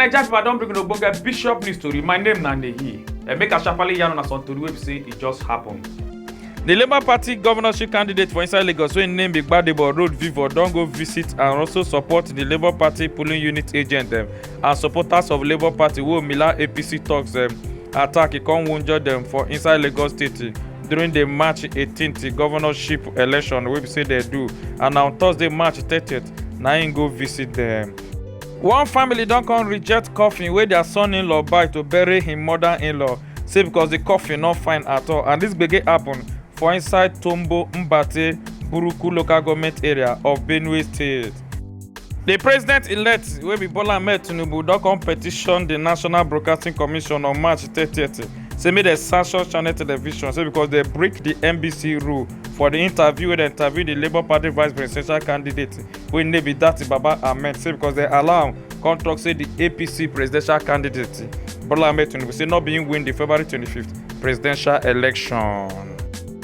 Naija people don't bring no boga Bishop news story. My name na Nehi. Make a sharply yarn on some story website. It just happened. The Labour Party governorship candidate for inside Lagos, wey name Big Badebo Road Vivo, don go visit and also support the Labour Party polling unit agent and supporters of Labour Party wey Mila APC talks attack e come wunjure them for inside Lagos State during the March 18th governorship election wey be say they do, and on Thursday March 30th na im go visit them. One family don come reject coffin wey their son-in-law buy to bury him mother-in-law, say because the coffin no fine at all, and this gbege happen for inside Tombo Mbate Buruku local government area of Benue State. The president-elect wey be Bola Ahmed Tinubu don come petition the National Broadcasting Commission on March 30th say make dem sanction channel television, say because they break the NBC rule for the interview wey dem interview the Labour Party vice presidential candidate wey name be Dati Baba Ahmed, say because they allow am come talk say the APC presidential candidate Bola Ahmed Tinubu say not being win the February 25th presidential election.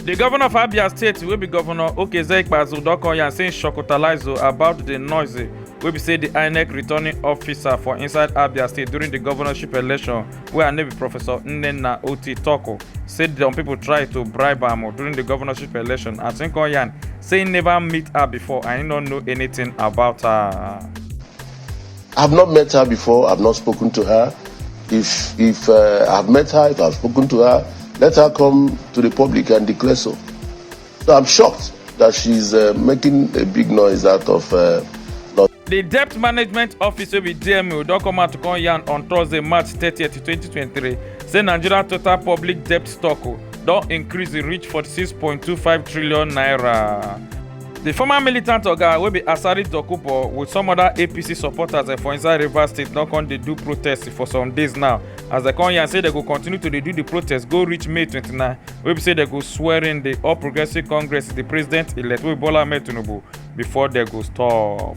The governor of Abia State wey be Governor Okezue Ikpeazu don come yarn say shocktalize about the noise wey be say the INEC returning officer for inside Abia State during the governorship election wey her name be Professor Nnenna Oti Toko say some people try to bribe am during the governorship election, and him come yarn say he never meet her before and he don't know anything about her. I've not met her before. I've not spoken to her. If I've met her, if I've spoken to her, let her come to the public and declare so. So I'm shocked that she's making a big noise out of. The Debt Management Office wey be DMO don come out to come yarn on Thursday, March 30th, 2023, say Nigeria total public debt stock don increase reach 46.25 trillion naira. The former militant oga wey be Asari Dokubo with some other APC supporters for inside Rivers State don come dey do protest for some days now, as they come here say they go continue to dey do the protest go reach May 29, wey be say they go swear in the All Progressive Congress the president-elect wey Bola Ahmed Tinubu before they go stop.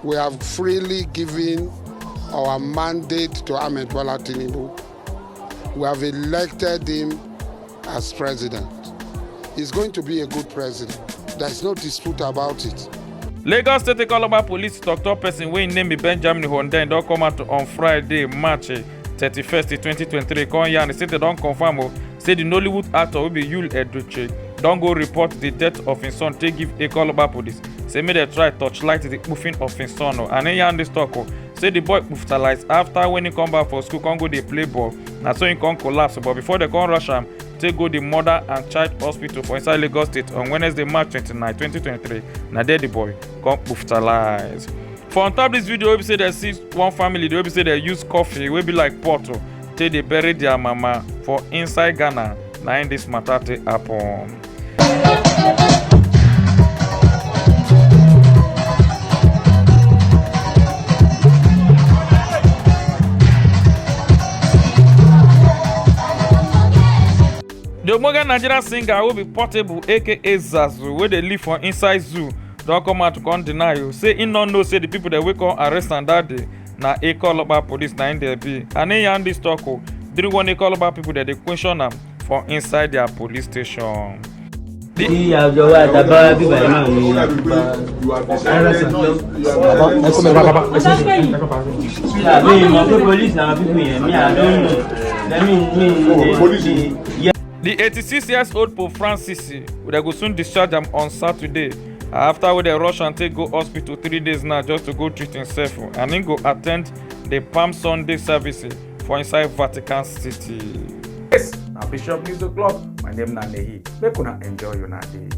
We have freely given our mandate to Ahmed Bola Tinubu. We have elected him as president. He's going to be a good president. There's no dispute about it. Lagos State Economic Police talk person wey name be Benjamin Honden don come out on Friday, March 31st, 2023. Come yarn say they don confirm say the Nollywood actor wey be Yul Edochie don go report the death of his son take give Economic Police. Say make they try touchlight the spoofing of his son, and then yarn this talk say the boy hospitalized after when he come back for school come go dey play ball, na so he come collapse, but before they come rush am take go the mother and child hospital for inside Lagos State on Wednesday, March 29, 2023. Na there the boy come hospitalized. For on top this video, we be say they see one family, they be say they use coffee wey be like pot take dey bury their mama for inside Ghana. Na in this matter take happen. The Omoga Nigerian singer will be Portable aka Zazu wey dey live for inside zoo don come out to come deny you. Say he no know say the people that we come arrest am that day na Economic Police na in there be. And he yarn this talk during one Economic people that they question am for inside their police station. The 86-year-old Pope Francis will go soon discharge him on Saturday after they rush and take go hospital 3 days now just to go treat himself, and he go attend the Palm Sunday service for inside Vatican City. Yes, now BishopNewso'clock. My name is Nehi. Make una enjoy your day.